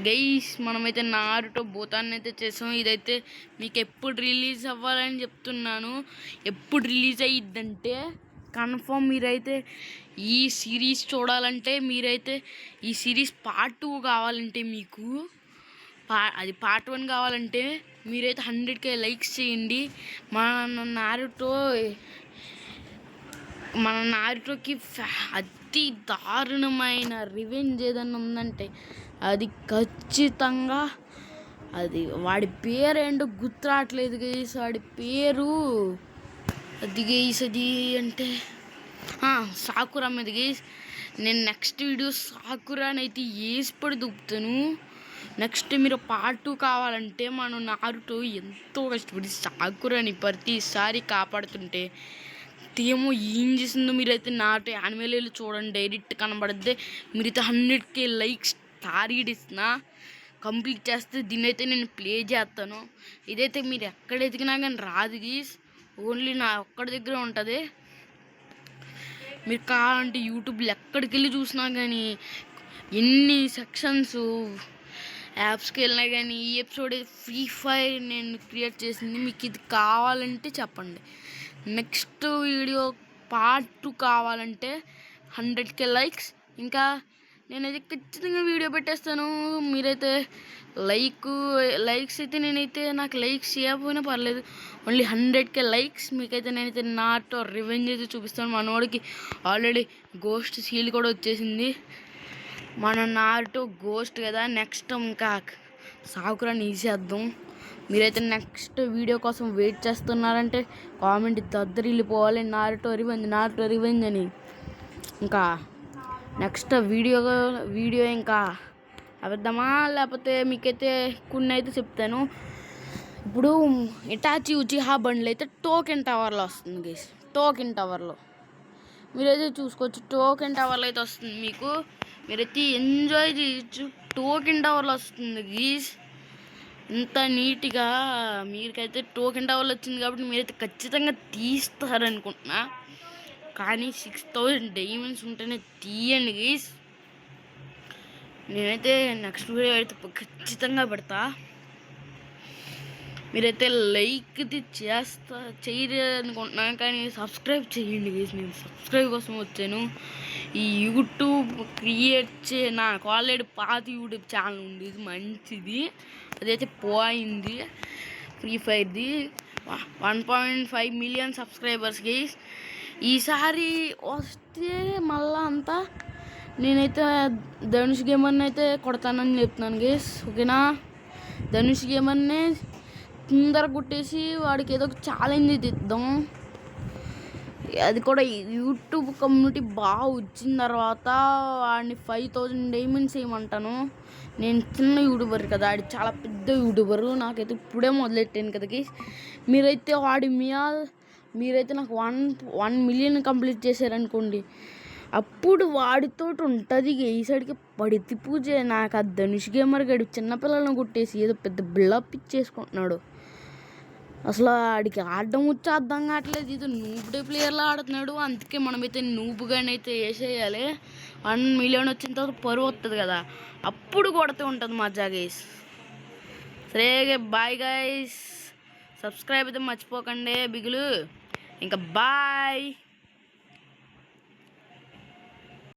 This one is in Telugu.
గైస్ మనమైతే నారుటో భూతాన్ని అయితే చేసాం. ఇదైతే మీకు ఎప్పుడు రిలీజ్ అవ్వాలని చెప్తున్నాను. ఎప్పుడు రిలీజ్ అయ్యిద్దంటే కన్ఫర్మ్ మీరైతే ఈ సిరీస్ చూడాలంటే మీరైతే ఈ సిరీస్ పార్ట్ 2 కావాలంటే మీకు అది పార్ట్ 1 కావాలంటే మీరైతే 100K లైక్స్ చేయండి. మన నారుటోకి అతి దారుణమైన రివెంజ్ ఏదన్నా ఉందంటే అది ఖచ్చితంగా అది వాడి పేరు ఏంటో గుర్తు రావట్లేదు గైస్. వాడి పేరు అది గైస్ అది అంటే సాకురా మీద గైస్. నేను నెక్స్ట్ వీడియో సాకురాని అయితే వేసిపడి దుప్పుతాను. నెక్స్ట్ మీరు పార్ట్ 2 కావాలంటే మనం నారుటో ఎంతో కష్టపడి సాకురాని ప్రతిసారి కాపాడుతుంటే ఏమో ఏం చేసిందో మీరైతే నాటు యానిమేలు చూడండి, డైరెక్ట్ కనబడద్దే. మీరైతే 100K లైక్స్ టార్గెట్ ఇస్తున్నా, కంప్లీట్ చేస్తే దీన్ని అయితే నేను ప్లే చేస్తాను. ఇదైతే మీరు ఎక్కడ ఎదిగినా కానీ రాదు గీస్, ఓన్లీ నా ఒక్కడి దగ్గర ఉంటుంది. మీరు కావాలంటే యూట్యూబ్లో ఎక్కడికి వెళ్ళి చూసినా కానీ ఎన్ని సెక్షన్స్ యాప్స్కి వెళ్ళినా కానీ ఈ ఎపిసోడ్ ఫ్రీ ఫైర్ నేను క్రియేట్ చేసింది. మీకు ఇది కావాలంటే చెప్పండి. నెక్స్ట్ వీడియో పార్ట్ 2 కావాలంటే 100K లైక్స్. ఇంకా నేనైతే ఖచ్చితంగా వీడియో పెట్టేస్తాను. మీరైతే లైక్స్ అయితే నాకు లైక్స్ చేయకపోయినా పర్లేదు, ఓన్లీ 100K లైక్స్. మీకైతే నేనైతే నాతో రివెంజ్ అయితే చూపిస్తాను. మనోడికి ఆల్రెడీ గోస్ట్ సీల్ కూడా వచ్చేసింది. మన నాతో గోస్ట్ కదా, నెక్స్ట్ ఇంకా సాకురాని ఈసేద్దాం. మీరైతే నెక్స్ట్ వీడియో కోసం వెయిట్ చేస్తున్నారంటే కామెంట్ దద్దరిల్లిపోవాలి నారుటో రివెంజ్ అని. ఇంకా నెక్స్ట్ వీడియో ఇంకా అబద్ధమా లేకపోతే మీకైతే కొన్ని అయితే చెప్తాను. ఇప్పుడు ఇటాచి ఉచిహా బండ్లు అయితే టోకెన్ టవర్లో వస్తుంది గైస్. టోకెన్ టవర్లో మీరైతే చూసుకోవచ్చు. టోకెన్ టవర్లో అయితే వస్తుంది మీకు, మీరైతే ఎంజాయ్ చేయొచ్చు. టోకెన్ టవర్లో వస్తుంది గీస్. ఇంత నీట్గా మీకైతే టోకెన్ టవర్లో వచ్చింది కాబట్టి మీరైతే ఖచ్చితంగా తీస్తారనుకుంటున్నా. కానీ 6000 డైమండ్స్ ఉంటేనే తీయండి గీస్. నేనైతే నెక్స్ట్ వీడియో అయితే ఖచ్చితంగా పెడతా. మీరైతే లైక్ చేయరనుకుంటున్నా కానీ సబ్స్క్రైబ్ చేయండి గైస్. నేను సబ్స్క్రైబ్ కోసం వచ్చాను. ఈ యూట్యూబ్ నాకు ఆల్రెడీ పాత యూట్యూబ్ ఛానల్ ఉంది, ఇది మంచిది, అదైతే పోయింది. ఫ్రీ ఫైర్ది 1.5 మిలియన్ సబ్స్క్రైబర్స్ గైస్. ఈసారి వస్తే మళ్ళా అంతా నేనైతే ధనుష్ గేమర్ని అయితే కొడతానని చెప్తున్నాను గైస్. ఓకేనా, ధనుష్ గేమర్ని తొందరగా కొట్టేసి వాడికి ఏదో ఒక ఛాలెంజ్ ఇద్దాం. అది కూడా యూట్యూబ్ కమ్యూనిటీ బాగా వచ్చిన తర్వాత వాడిని 5000 డైమండ్స్ వేయమంటాను. నేను చిన్న యూట్యూబర్ కదా, ఆడి చాలా పెద్ద యూట్యూబరు. నాకైతే ఇప్పుడే మొదలెట్టాను కదా గైస్. మీరైతే నాకు 1 మిలియన్ కంప్లీట్ చేశారనుకోండి, అప్పుడు వాడితో ఉంటుంది గైసడికి పడితి పూజ. నాకు ఆ ధనుష్ గేమర్ గడి చిన్నపిల్లలను కొట్టేసి ఏదో పెద్ద బిల్డప్ ఇచ్చేసుకుంటున్నాడు. అసలు ఆడికి ఆడడం వచ్చి అర్థం కావట్లేదు, ఇది నూబుడే ప్లేయర్లో ఆడుతున్నాడు. అందుకే మనమైతే నూబుగానైతే వేసేయాలి. 1 మిలియన్ వచ్చిన తర్వాత పరువు వస్తుంది కదా, అప్పుడు కొడుతూ ఉంటుంది మజా గైస్. సరే బాయ్ గైస్, సబ్స్క్రైబ్ అయితే మర్చిపోకండి బిగులు. ఇంకా బాయ్.